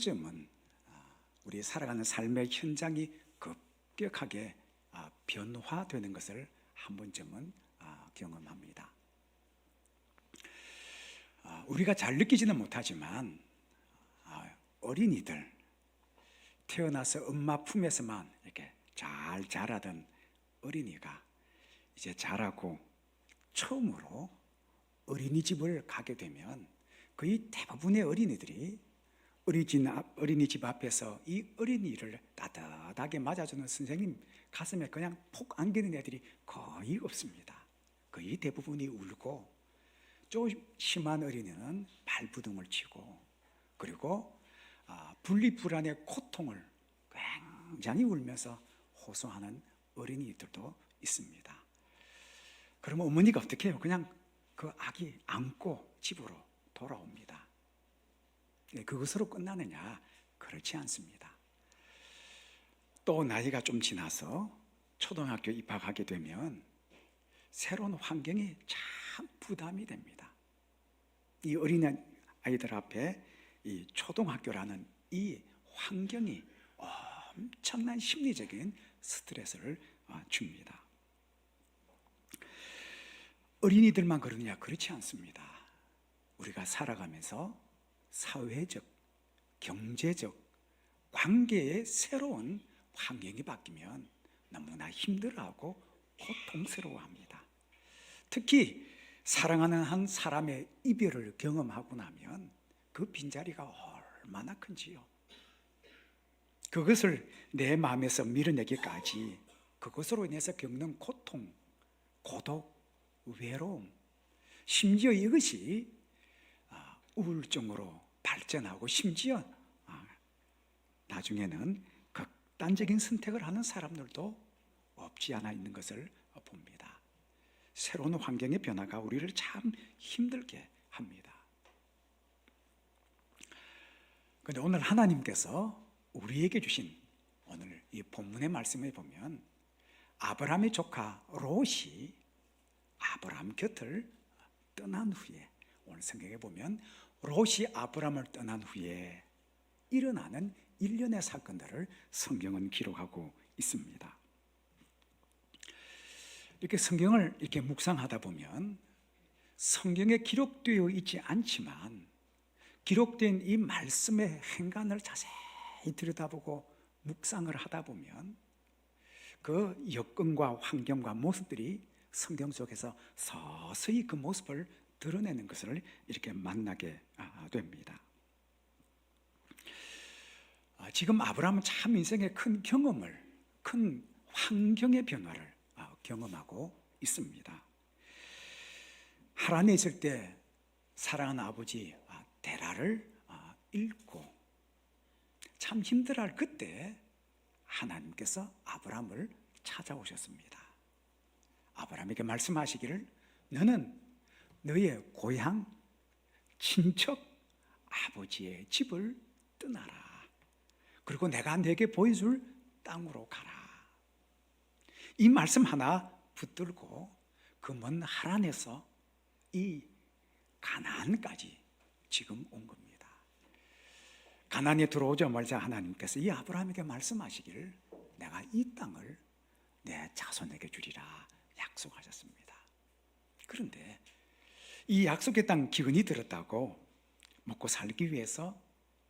번쯤은 우리 살아가는 삶의 현장이 급격하게 변화되는 것을 한 번쯤은 경험합니다. 우리가 잘 느끼지는 못하지만 어린이들, 태어나서 엄마 품에서만 이렇게 잘 자라던 어린이가 이제 자라고 처음으로 어린이집을 가게 되면 거의 대부분의 어린이들이 어린이집 앞에서 이 어린이를 따뜻하게 맞아주는 선생님 가슴에 그냥 폭 안기는 애들이 거의 없습니다. 거의 대부분이 울고, 좀 심한 어린이는 발부둥을 치고, 그리고 분리불안의 고통을 굉장히 울면서 호소하는 어린이들도 있습니다. 그러면 어머니가 어떻게 해요? 그냥 그 아기 안고 집으로 돌아옵니다. 그것으로 끝나느냐? 그렇지 않습니다. 또 나이가 좀 지나서 초등학교 입학하게 되면 새로운 환경이 참 부담이 됩니다. 이 어린 아이들 앞에 이 초등학교라는 이 환경이 엄청난 심리적인 스트레스를 줍니다. 어린이들만 그러느냐? 그렇지 않습니다. 우리가 살아가면서 사회적, 경제적, 관계의 새로운 환경이 바뀌면 너무나 힘들어하고 고통스러워합니다. 특히 사랑하는 한 사람의 이별을 경험하고 나면 그 빈자리가 얼마나 큰지요. 그것을 내 마음에서 밀어내기까지 그것으로 인해서 겪는 고통, 고독, 외로움, 심지어 이것이 우울증으로 발전하고 심지어 나중에는 극단적인 선택을 하는 사람들도 없지 않아 있는 것을 봅니다. 새로운 환경의 변화가 우리를 참 힘들게 합니다. 그런데 오늘 하나님께서 우리에게 주신 오늘 이 본문의 말씀에 보면 아브라함의 조카 롯이 아브라함 곁을 떠난 후에, 오늘 성경에 보면 롯이 아브라함을 떠난 후에 일어나는 일련의 사건들을 성경은 기록하고 있습니다. 이렇게 성경을 이렇게 묵상하다 보면 성경에 기록되어 있지 않지만 기록된 이 말씀의 행간을 자세히 들여다보고 묵상을 하다 보면 그 여건과 환경과 모습들이 성경 속에서 서서히 그 모습을 드러내는 것을 이렇게 만나게 됩니다. 지금 아브라함은 참 인생의 큰 경험을, 큰 환경의 변화를 경험하고 있습니다. 하란에 있을 때 사랑하는 아버지 데라를 잃고 참 힘들어할 그때 하나님께서 아브라함을 찾아오셨습니다. 아브라함에게 말씀하시기를 너는 너의 고향, 친척, 아버지의 집을 떠나라. 그리고 내가 네게 보여줄 땅으로 가라. 이 말씀 하나 붙들고 그 먼 하란에서 이 가나안까지 지금 온 겁니다. 가나안에 들어오자마자 하나님께서 이 아브라함에게 말씀하시기를 내가 이 땅을 내 자손에게 주리라 약속하셨습니다. 그런데 이 약속의 땅 기근이 들었다고 먹고 살기 위해서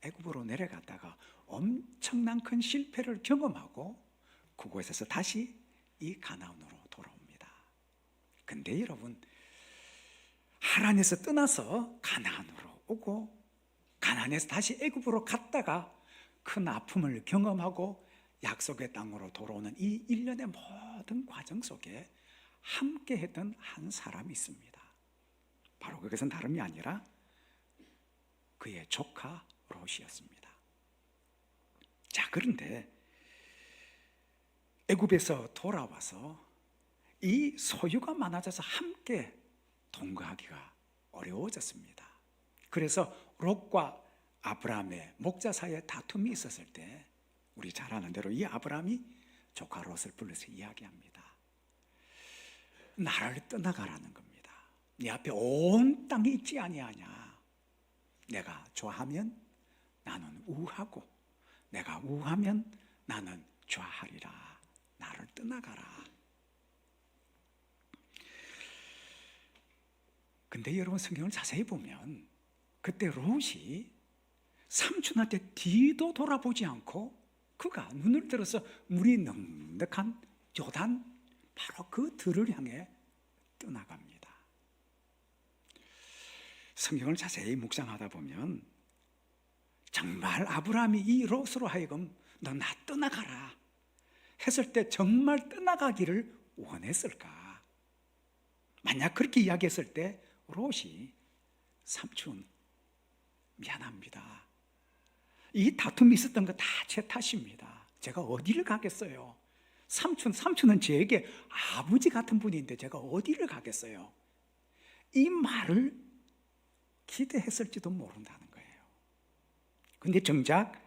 애굽으로 내려갔다가 엄청난 큰 실패를 경험하고 그곳에서 다시 이 가나안으로 돌아옵니다. 근데 여러분, 하란에서 떠나서 가나안으로 오고 가나안에서 다시 애굽으로 갔다가 큰 아픔을 경험하고 약속의 땅으로 돌아오는 이 일련의 모든 과정 속에 함께 했던 한 사람이 있습니다. 바로 그것은 다름이 아니라 그의 조카 롯이었습니다. 자, 그런데 애굽에서 돌아와서 이 소유가 많아져서 함께 동거하기가 어려워졌습니다. 그래서 롯과 아브라함의 목자 사이에 다툼이 있었을 때 우리 잘 아는 대로 이 아브라함이 조카 롯을 불러서 이야기합니다. 나를 떠나가라는 겁니다. 네 앞에 온 땅이 있지 아니하냐. 내가 좋아하면 나는 우하고 내가 우하면 나는 좌하리라. 나를 떠나가라. 근데 여러분 성경을 자세히 보면 그때 롯이 삼촌한테 뒤도 돌아보지 않고 그가 눈을 들어서 물이 넉넉한 요단 바로 그 들을 향해 떠나갑니다. 성경을 자세히 묵상하다 보면 정말 아브라함이 이 롯으로 하여금 너 나 떠나가라 했을 때 정말 떠나가기를 원했을까? 만약 그렇게 이야기했을 때 롯이 삼촌 미안합니다. 이 다툼이 있었던 거 다 제 탓입니다. 제가 어디를 가겠어요? 삼촌은 제게 아버지 같은 분인데 제가 어디를 가겠어요? 이 말을 기대했을지도 모른다는 거예요. 근데 정작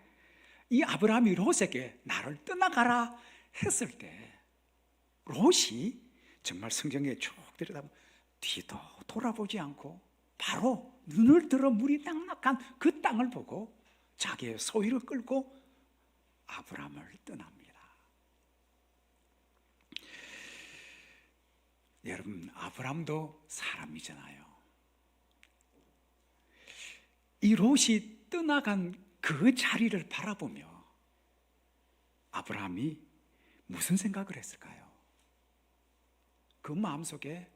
이 아브라함이 롯에게 나를 떠나가라 했을 때 롯이 정말 성경에 쭉 들여다보면 뒤도 돌아보지 않고 바로 눈을 들어 물이 낙낙한 그 땅을 보고 자기의 소유를 끌고 아브라함을 떠납니다. 여러분, 아브라함도 사람이잖아요. 이 롯이 떠나간 그 자리를 바라보며 아브라함이 무슨 생각을 했을까요? 그 마음속에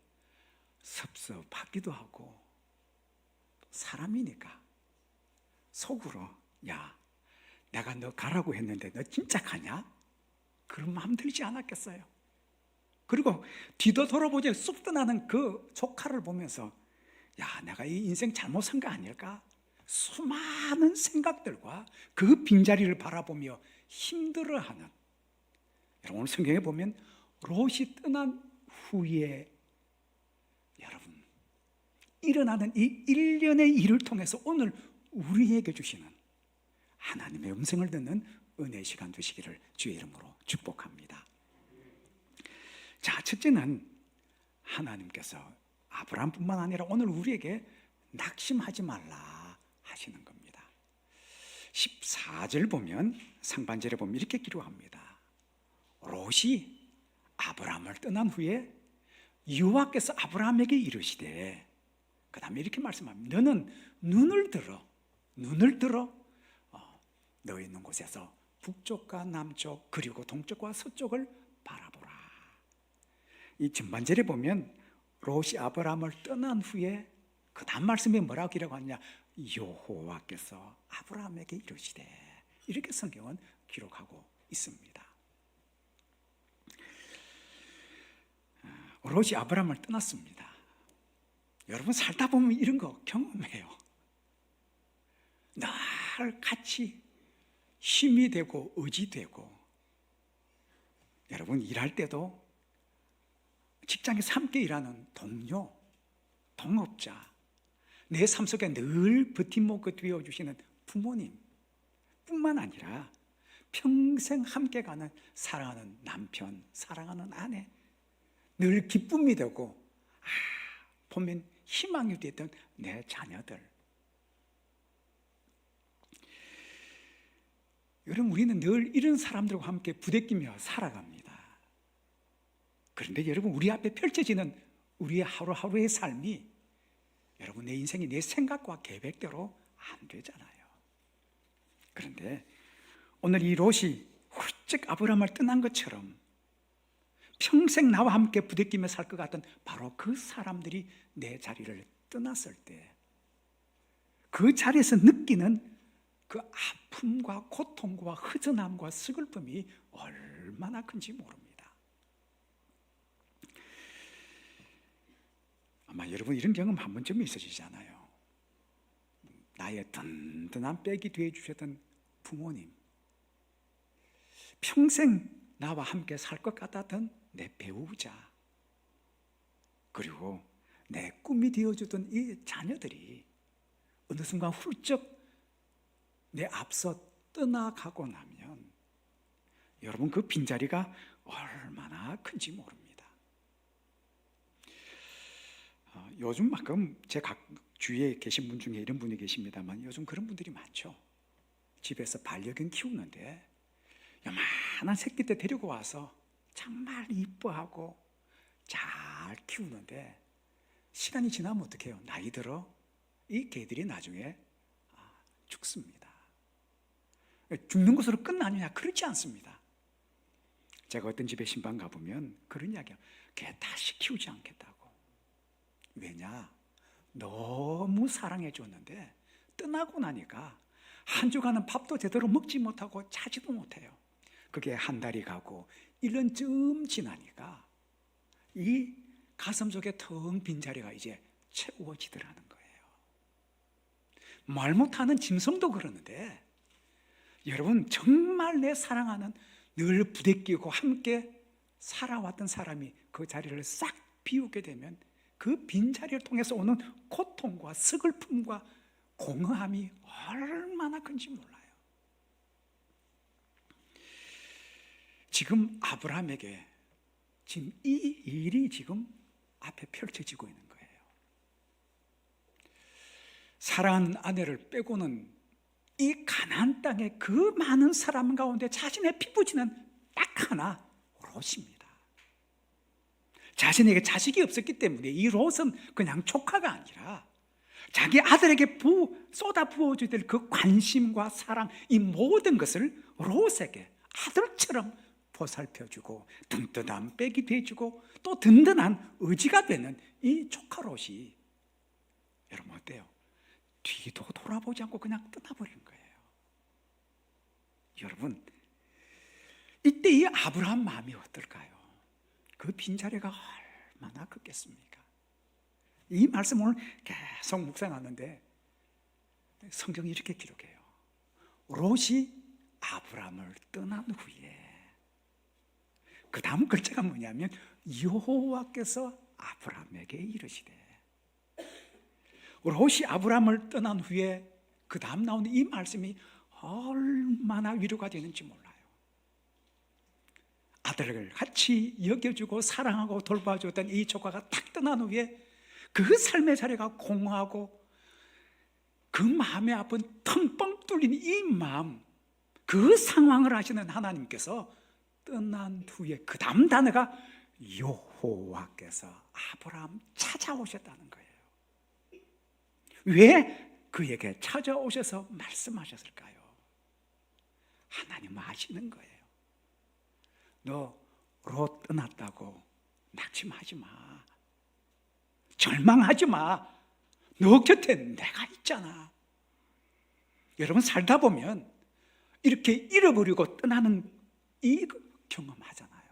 섭섭하기도 하고 사람이니까 속으로 야, 내가 너 가라고 했는데 너 진짜 가냐? 그런 마음 들지 않았겠어요? 그리고 뒤도 돌아보지 쑥 떠나는 그 조카를 보면서 야, 내가 이 인생 잘못 산 거 아닐까? 수많은 생각들과 그 빈자리를 바라보며 힘들어하는, 여러분 오늘 성경에 보면 롯이 떠난 후에 여러분 일어나는 이 일련의 일을 통해서 오늘 우리에게 주시는 하나님의 음성을 듣는 은혜의 시간 되시기를 주의 이름으로 축복합니다. 자, 첫째는 하나님께서 아브라함뿐만 아니라 오늘 우리에게 낙심하지 말라 하시는 겁니다. 14절 보면, 상반절에 보면 이렇게 기록합니다. 롯이 아브라함을 떠난 후에 여호와께서 아브라함에게 이르시되, 그 다음에 이렇게 말씀합니다. 너는 눈을 들어 너 있는 곳에서 북쪽과 남쪽 그리고 동쪽과 서쪽을 바라보라. 이 전반절에 보면 롯이 아브라함을 떠난 후에 그 다음 말씀에 뭐라고 기록하느냐, 여호와께서 아브라함에게 이르시되, 이렇게 성경은 기록하고 있습니다. 롯이 아브라함을 떠났습니다. 여러분 살다 보면 이런 거 경험해요. 늘 같이 힘이 되고 의지되고, 여러분 일할 때도 직장에서 함께 일하는 동료, 동업자, 내 삶 속에 늘 버팀목을 되어주시는 부모님 뿐만 아니라 평생 함께 가는 사랑하는 남편, 사랑하는 아내, 늘 기쁨이 되고 보면 희망이 되었던 내 자녀들. 여러분 우리는 늘 이런 사람들과 함께 부대끼며 살아갑니다. 그런데 여러분 우리 앞에 펼쳐지는 우리의 하루하루의 삶이 여러분 내 인생이 내 생각과 계획대로 안 되잖아요. 그런데 오늘 이 롯이 훌쩍 아브라함을 떠난 것처럼 평생 나와 함께 부대끼며 살 것 같은 바로 그 사람들이 내 자리를 떠났을 때 그 자리에서 느끼는 그 아픔과 고통과 허전함과 슬픔이 얼마나 큰지 모릅니다. 아마 여러분 이런 경험 한 번쯤 있으시잖아요. 나의 든든한 백이 되어 주셨던 부모님, 평생 나와 함께 살 것 같았던 내 배우자, 그리고 내 꿈이 되어주던 이 자녀들이 어느 순간 훌쩍 내 앞서 떠나가고 나면 여러분 그 빈자리가 얼마나 큰지 모릅니다. 요즘 가끔 제 각 주위에 계신 분 중에 이런 분이 계십니다만 요즘 그런 분들이 많죠. 집에서 반려견 키우는데 요만한 새끼 때 데리고 와서 정말 이뻐하고 잘 키우는데 시간이 지나면 어떻게 해요? 나이 들어 이 개들이 나중에 죽습니다. 죽는 것으로 끝나느냐? 그렇지 않습니다. 제가 어떤 집에 신방 가보면 그런 이야기야. 걔 다시 키우지 않겠다고. 왜냐? 너무 사랑해 줬는데 떠나고 나니까 한 주간은 밥도 제대로 먹지 못하고 자지도 못해요. 그게 한 달이 가고 1년 쯤 지나니까 이 가슴 속에 텅 빈 자리가 이제 채워지더라는 거예요. 말 못하는 짐승도 그러는데 여러분, 정말 내 사랑하는, 늘 부대끼고 함께 살아왔던 사람이 그 자리를 싹 비우게 되면 그 빈자리를 통해서 오는 고통과 슬픔과 공허함이 얼마나 큰지 몰라요. 지금 아브라함에게 지금 이 일이 지금 앞에 펼쳐지고 있는 거예요. 사랑하는 아내를 빼고는 이 가나안 땅의 그 많은 사람 가운데 자신의 피부치는 딱 하나, 롯입니다. 자신에게 자식이 없었기 때문에 이 롯은 그냥 조카가 아니라 자기 아들에게 쏟아 부어줘야 될 그 관심과 사랑, 이 모든 것을 롯에게 아들처럼 보살펴주고 든든한 백이 돼주고 또 든든한 의지가 되는 이 조카 롯이 여러분 어때요? 뒤도 돌아보지 않고 그냥 떠나버린 거예요. 여러분, 이때 이 아브라함 마음이 어떨까요? 그 빈자리가 얼마나 컸겠습니까? 이 말씀 오늘 계속 묵상하는데 성경이 이렇게 기록해요. 롯이 아브라함을 떠난 후에 그 다음 글자가 뭐냐면 여호와께서 아브라함에게 이르시되, 롯이 아브라함을 떠난 후에 그 다음 나오는 이 말씀이 얼마나 위로가 되는지 몰라요. 아들을 같이 여겨주고 사랑하고 돌봐주던 이 조카가 딱 떠난 후에 그 삶의 자리가 공허하고 그 마음에 아픈 텅뻥 뚫린 이 마음, 그 상황을 아시는 하나님께서 떠난 후에 그 다음 단어가 여호와께서 아브라함 찾아오셨다는 거예요. 왜 그에게 찾아오셔서 말씀하셨을까요? 하나님은 아시는 거예요. 너 롯 떠났다고 낙심하지 마. 절망하지 마. 너 곁에 내가 있잖아. 여러분, 살다 보면 이렇게 잃어버리고 떠나는 이 경험하잖아요.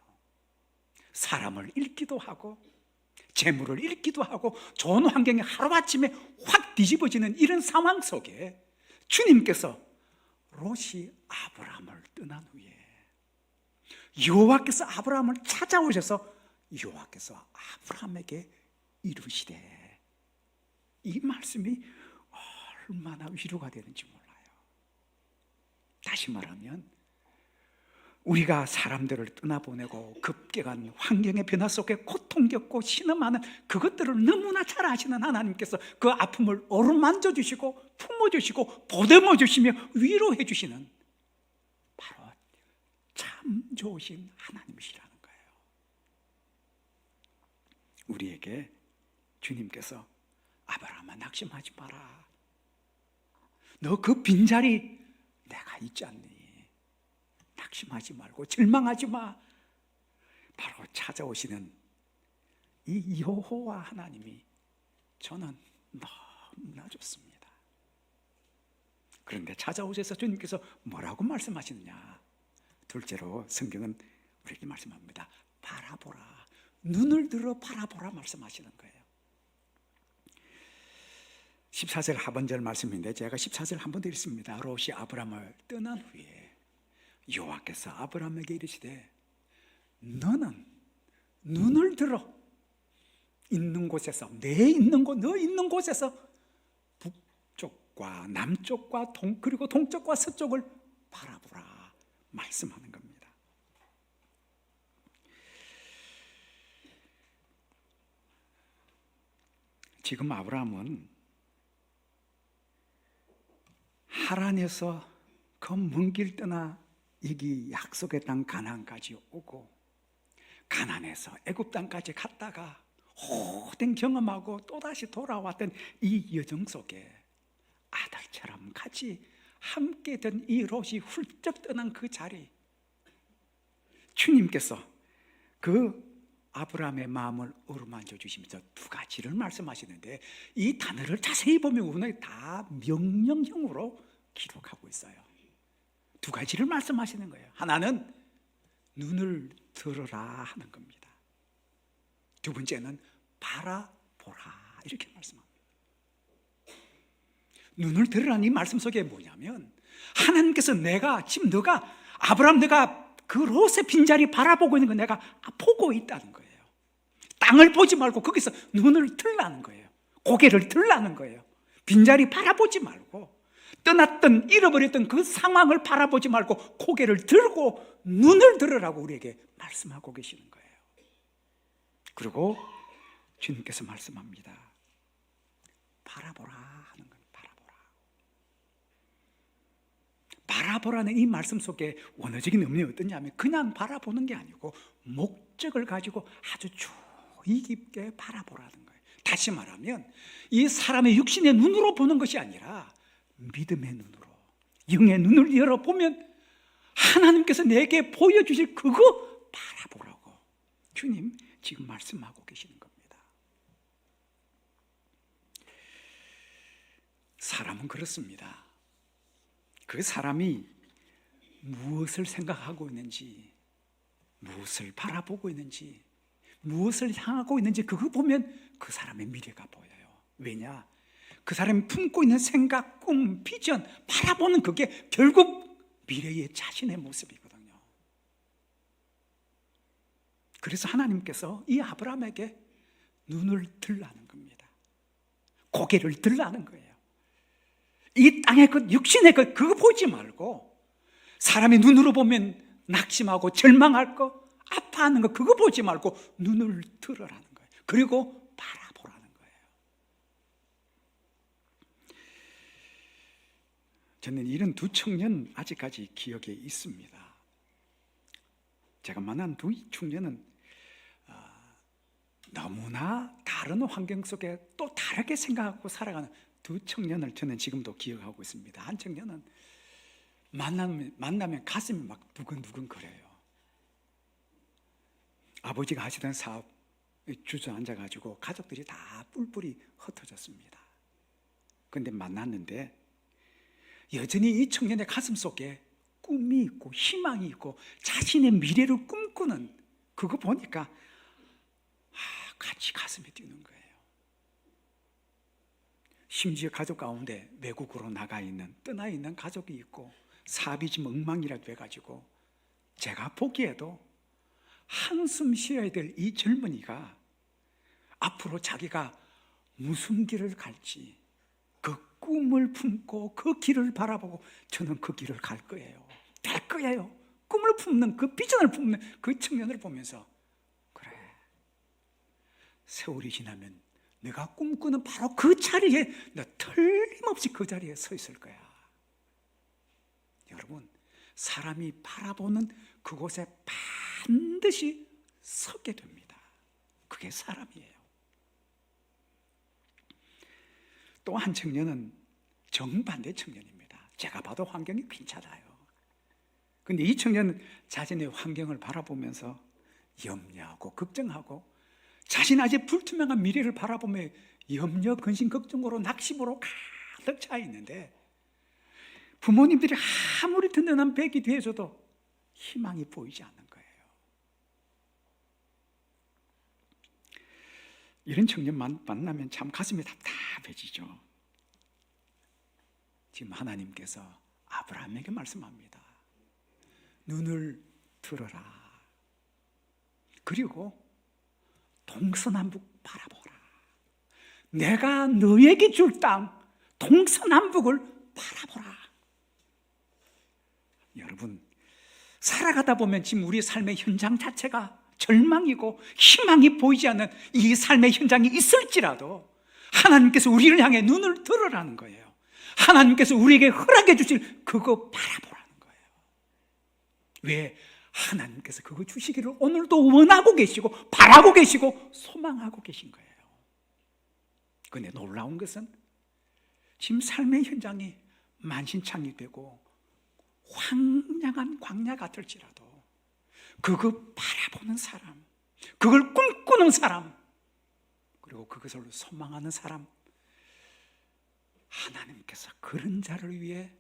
사람을 잃기도 하고 재물을 잃기도 하고 좋은 환경이 하루아침에 확 뒤집어지는 이런 상황 속에 주님께서 롯이 아브라함을 떠난 후에 여호와께서 아브라함을 찾아오셔서 여호와께서 아브라함에게 이르시되, 이 말씀이 얼마나 위로가 되는지 몰라요. 다시 말하면 우리가 사람들을 떠나보내고 급격한 환경의 변화 속에 고통 겪고 신음하는 그것들을 너무나 잘 아시는 하나님께서 그 아픔을 어루만져 주시고 품어주시고 보듬어 주시며 위로해 주시는 바로 참 좋으신 하나님이시라는 거예요. 우리에게 주님께서 아브라함아, 낙심하지 마라. 너 그 빈자리 내가 있지 않니? 낙심하지 말고 절망하지 마. 바로 찾아오시는 이 여호와 하나님이 저는 너무나 좋습니다. 그런데 찾아오셔서 주님께서 뭐라고 말씀하시느냐? 둘째로 성경은 우리에게 말씀합니다. 바라보라. 눈을 들어 바라보라 말씀하시는 거예요. 14절 하반절 말씀인데 제가 14절 한 번 더 읽습니다. 롯이 아브라함을 떠난 후에 여호와께서 아브라함에게 이르시되, 너는 눈을 들어 있는 곳에서, 내 있는 곳, 너 있는 곳에서 북쪽과 남쪽과 그리고 동쪽과 서쪽을 바라보라 말씀하는 겁니다. 지금 아브라함은 하란에서 그 먼 길 떠나 여기 약속의 땅 가나안까지 오고, 가나안에서 애굽 땅까지 갔다가 호된 경험하고 또다시 돌아왔던 이 여정 속에 아들처럼 같이 함께 된 이 롯이 훌쩍 떠난 그 자리, 주님께서 그 아브라함의 마음을 어루만져 주시면서 두 가지를 말씀하시는데, 이 단어를 자세히 보면 오늘 다 명령형으로 기록하고 있어요. 두 가지를 말씀하시는 거예요. 하나는 눈을 들어라 하는 겁니다. 두 번째는 바라보라 이렇게 말씀합니다. 눈을 들으라는 이 말씀 속에 뭐냐면, 하나님께서 지금 너가 아브라함, 내가 그 롯의 빈자리 바라보고 있는 거 내가 보고 있다는 거예요. 땅을 보지 말고 거기서 눈을 들라는 거예요. 고개를 들라는 거예요. 빈자리 바라보지 말고, 떠났던 잃어버렸던 그 상황을 바라보지 말고 고개를 들고 눈을 들으라고 우리에게 말씀하고 계시는 거예요. 그리고 주님께서 말씀합니다. 바라보라 하는 건 바라보라. 바라보라는 이 말씀 속에 원어적인 의미는 어떠냐면, 그냥 바라보는 게 아니고 목적을 가지고 아주 주의 깊게 바라보라는 거예요. 다시 말하면 이 사람의 육신의 눈으로 보는 것이 아니라 믿음의 눈으로, 영의 눈을 열어보면 하나님께서 내게 보여주실 그거 바라보라고 주님 지금 말씀하고 계시는 겁니다. 사람은 그렇습니다. 그 사람이 무엇을 생각하고 있는지, 무엇을 바라보고 있는지, 무엇을 향하고 있는지, 그거 보면 그 사람의 미래가 보여요. 왜냐? 그 사람이 품고 있는 생각, 꿈, 비전, 바라보는 그게 결국 미래의 자신의 모습이거든요. 그래서 하나님께서 이 아브라함에게 눈을 들라는 겁니다. 고개를 들라는 거예요. 이 땅의 그 육신의 그거 보지 말고, 사람이 눈으로 보면 낙심하고 절망할 거, 아파하는 거, 그거 보지 말고 눈을 들으라는 거예요. 그리고 바라보라는 거예요. 저는 이런 두 청년 아직까지 기억에 있습니다. 제가 만난 두 청년은 너무나 다른 환경 속에 또 다르게 생각하고 살아가는 두 청년을 저는 지금도 기억하고 있습니다. 한 청년은 만나면 가슴이 막 두근두근 거려요. 아버지가 하시던 사업 주저앉아가지고 가족들이 다 뿔뿔이 흩어졌습니다. 그런데 만났는데 여전히 이 청년의 가슴 속에 꿈이 있고 희망이 있고 자신의 미래를 꿈꾸는, 그거 보니까 같이 가슴이 뛰는 거예요. 심지어 가족 가운데 외국으로 떠나 있는 가족이 있고 사업이 지금 엉망이라 돼가지고, 제가 보기에도 한숨 쉬어야 될 이 젊은이가 앞으로 자기가 무슨 길을 갈지, 그 꿈을 품고 그 길을 바라보고 저는 그 길을 갈 거예요. 될 거예요. 꿈을 품는, 그 비전을 품는 그 청년을 보면서, 그래, 세월이 지나면 내가 꿈꾸는 바로 그 자리에 너 틀림없이 그 자리에 서 있을 거야. 여러분, 사람이 바라보는 그곳에 반드시 서게 됩니다. 그게 사람이에요. 또 한 청년은 정반대 청년입니다. 제가 봐도 환경이 괜찮아요. 근데 이 청년은 자신의 환경을 바라보면서 염려하고 걱정하고, 자신 아직 불투명한 미래를 바라보며 염려, 근심, 걱정으로 낙심으로 가득 차 있는데, 부모님들이 아무리 든든한 백이 되어줘도 희망이 보이지 않는 거예요. 이런 청년만 만나면 참 가슴이 답답해지죠. 지금 하나님께서 아브라함에게 말씀합니다. 눈을 들어라. 그리고 동서남북 바라보라. 내가 너에게 줄 땅 동서남북을 바라보라. 여러분, 살아가다 보면 지금 우리 삶의 현장 자체가 절망이고 희망이 보이지 않는 이 삶의 현장이 있을지라도 하나님께서 우리를 향해 눈을 들으라는 거예요. 하나님께서 우리에게 허락해 주실 그거 바라보라는 거예요. 왜? 하나님께서 그거 주시기를 오늘도 원하고 계시고 바라고 계시고 소망하고 계신 거예요. 그런데 놀라운 것은 지금 삶의 현장이 만신창이 되고 황량한 광야 같을지라도 그거 바라보는 사람, 그걸 꿈꾸는 사람, 그리고 그것을 소망하는 사람, 하나님께서 그런 자를 위해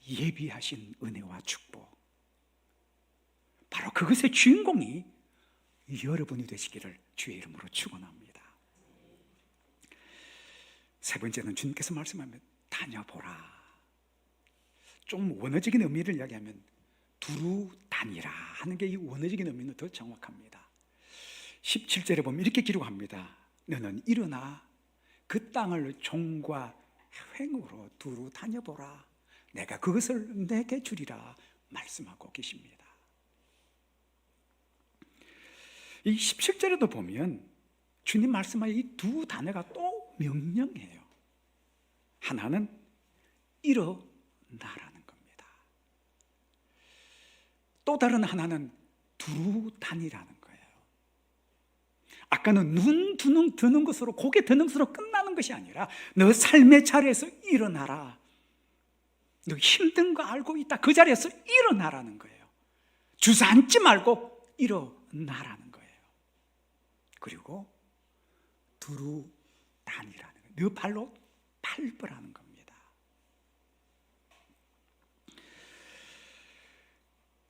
예비하신 은혜와 축복, 바로 그것의 주인공이 여러분이 되시기를 주의 이름으로 축원합니다. 세 번째는 주님께서 말씀하면 다녀보라. 좀 원어적인 의미를 이야기하면 두루 다니라 하는 게 이 원어적인 의미는 더 정확합니다. 17절에 보면 이렇게 기록합니다. 너는 일어나 그 땅을 종과 횡으로 두루 다녀보라. 내가 그것을 내게 주리라 말씀하고 계십니다. 이 17절에도 보면 주님 말씀하신 이 두 단어가 또 명령이에요. 하나는 일어나라는 겁니다. 또 다른 하나는 두루 다니라는 거예요. 아까는 눈 드는 것으로, 고개 드는 것으로 끝나는 것이 아니라 너 삶의 자리에서 일어나라. 너 힘든 거 알고 있다. 그 자리에서 일어나라는 거예요. 주저앉지 말고 일어나라는 거예요. 그리고 두루 다니라는 거예요. 너 발로 밟으라는 겁니다.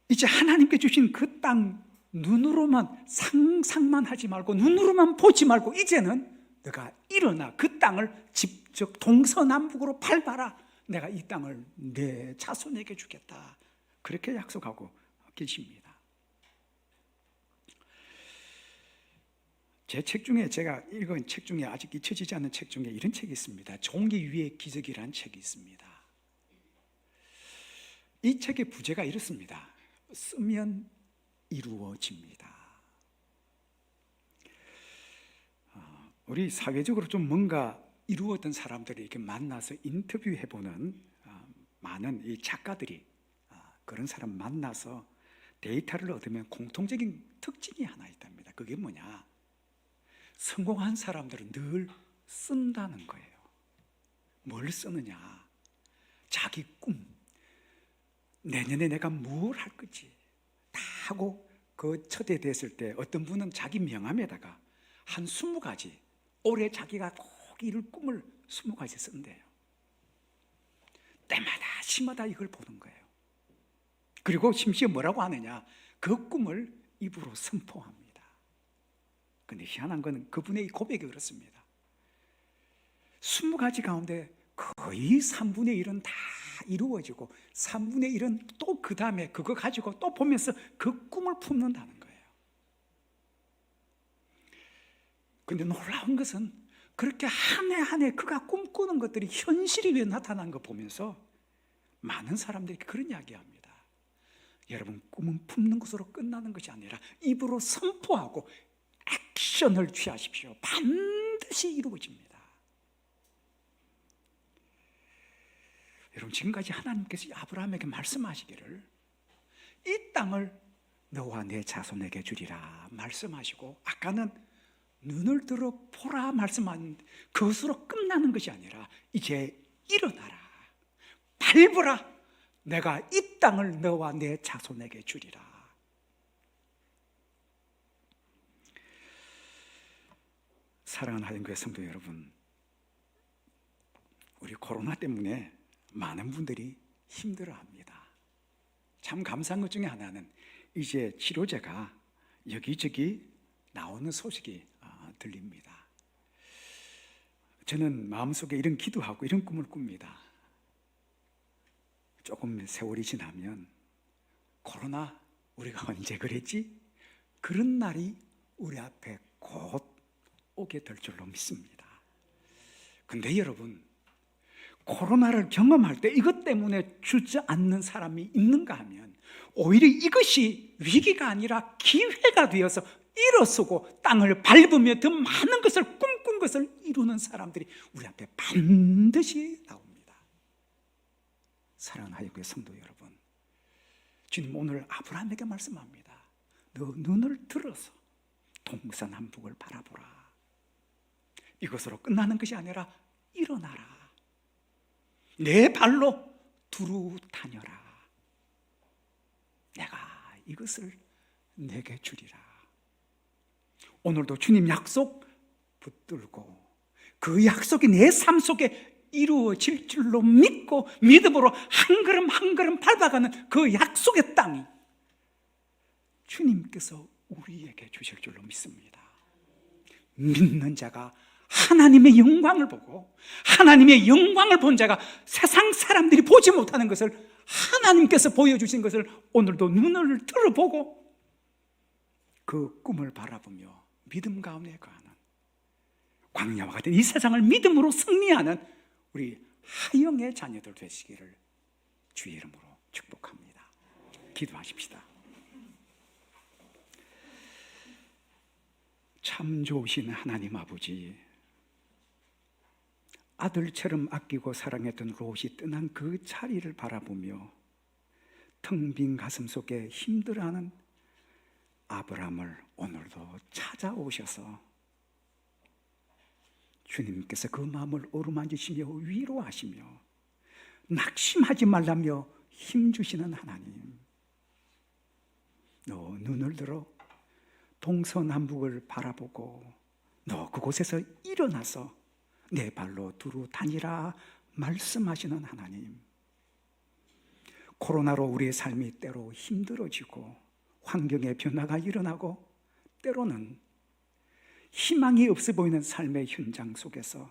이제 하나님께 주신 그 땅 눈으로만 상상만 하지 말고 눈으로만 보지 말고 이제는 너가 일어나 그 땅을 직접 동서남북으로 밟아라. 내가 이 땅을 내 자손에게 주겠다. 그렇게 약속하고 계십니다. 제 책 중에, 제가 읽은 책 중에 아직 잊혀지지 않는 책 중에 이런 책이 있습니다. 종기 위의 기적이라는 책이 있습니다. 이 책의 부제가 이렇습니다. 쓰면 이루어집니다. 우리 사회적으로 좀 뭔가 이루었던 사람들이 이렇게 만나서 인터뷰해보는 많은 이 작가들이 그런 사람 만나서 데이터를 얻으면 공통적인 특징이 하나 있답니다. 그게 뭐냐? 성공한 사람들은 늘 쓴다는 거예요. 뭘 쓰느냐? 자기 꿈, 내년에 내가 뭘 할 거지 다 하고 그 초대됐을 때 어떤 분은 자기 명함에다가 한 20가지, 올해 자기가 꼭 이룰 꿈을 20가지 쓴대요. 때마다 시마다 이걸 보는 거예요. 그리고 심지어 뭐라고 하느냐? 그 꿈을 입으로 선포합니다. 근데 희한한 건 그분의 이 고백이 그렇습니다. 20가지 가운데 거의 3분의 1은 다 이루어지고 3분의 1은 또 그 다음에 그거 가지고 또 보면서 그 꿈을 품는다는 거예요. 근데 놀라운 것은 그렇게 한 해 한 해 그가 꿈꾸는 것들이 현실이 왜 나타난 거 보면서 많은 사람들이 그런 이야기합니다. 여러분, 꿈은 품는 것으로 끝나는 것이 아니라 입으로 선포하고 액션을 취하십시오. 반드시 이루어집니다. 여러분, 지금까지 하나님께서 아브라함에게 말씀하시기를 이 땅을 너와 내 자손에게 주리라 말씀하시고, 아까는 눈을 들어 보라 말씀한 그것으로 끝나는 것이 아니라 이제 일어나라, 밟으라, 내가 이 땅을 너와 내 자손에게 주리라. 사랑하는 하영교회 성도 여러분, 우리 코로나 때문에 많은 분들이 힘들어합니다. 참 감사한 것 중에 하나는 이제 치료제가 여기저기 나오는 소식이 들립니다. 저는 마음속에 이런 기도하고 이런 꿈을 꿉니다. 조금 세월이 지나면 코로나 우리가 언제 그랬지? 그런 날이 우리 앞에 곧 오게 될 줄로 믿습니다. 근데 여러분, 코로나를 경험할 때 이것 때문에 주저앉는 사람이 있는가 하면 오히려 이것이 위기가 아니라 기회가 되어서 일어서고 땅을 밟으며 더 많은 것을 꿈꾼 것을 이루는 사람들이 우리 앞에 반드시 나옵니다. 사랑하는 하나님의 성도 여러분, 주님 오늘 아브라함에게 말씀합니다. 너 눈을 들어서 동서남북을 바라보라. 이것으로 끝나는 것이 아니라 일어나라. 내 발로 두루 다녀라. 내가 이것을 내게 주리라. 오늘도 주님 약속 붙들고 그 약속이 내 삶 속에 이루어질 줄로 믿고 믿음으로 한 걸음 한 걸음 밟아가는 그 약속의 땅이 주님께서 우리에게 주실 줄로 믿습니다. 믿는 자가 하나님의 영광을 보고 하나님의 영광을 본 자가 세상 사람들이 보지 못하는 것을 하나님께서 보여주신 것을 오늘도 눈을 들어보고 그 꿈을 바라보며 믿음 가운데 가는 광야와 같은 이 세상을 믿음으로 승리하는 우리 하영의 자녀들 되시기를 주의 이름으로 축복합니다. 기도하십시다. 참 좋으신 하나님 아버지, 아들처럼 아끼고 사랑했던 롯이 떠난 그 자리를 바라보며 텅 빈 가슴 속에 힘들어하는 아브라함을 오늘도 찾아오셔서 주님께서 그 마음을 어루만지시며 위로하시며 낙심하지 말라며 힘주시는 하나님, 너 눈을 들어 동서남북을 바라보고 너 그곳에서 일어나서 내 발로 두루 다니라 말씀하시는 하나님, 코로나로 우리의 삶이 때로 힘들어지고 환경의 변화가 일어나고 때로는 희망이 없어 보이는 삶의 현장 속에서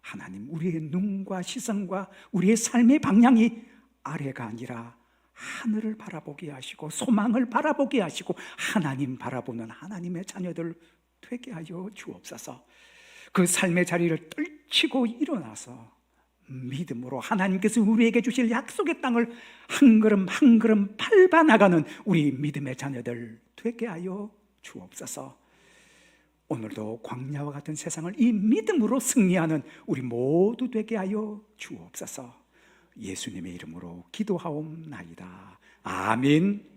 하나님, 우리의 눈과 시선과 우리의 삶의 방향이 아래가 아니라 하늘을 바라보게 하시고 소망을 바라보게 하시고 하나님 바라보는 하나님의 자녀들 되게 하여 주옵소서. 그 삶의 자리를 떨치고 일어나서 믿음으로 하나님께서 우리에게 주실 약속의 땅을 한 걸음 한 걸음 밟아 나가는 우리 믿음의 자녀들 되게 하여 주옵소서. 오늘도 광야와 같은 세상을 이 믿음으로 승리하는 우리 모두 되게 하여 주옵소서. 예수님의 이름으로 기도하옵나이다. 아멘.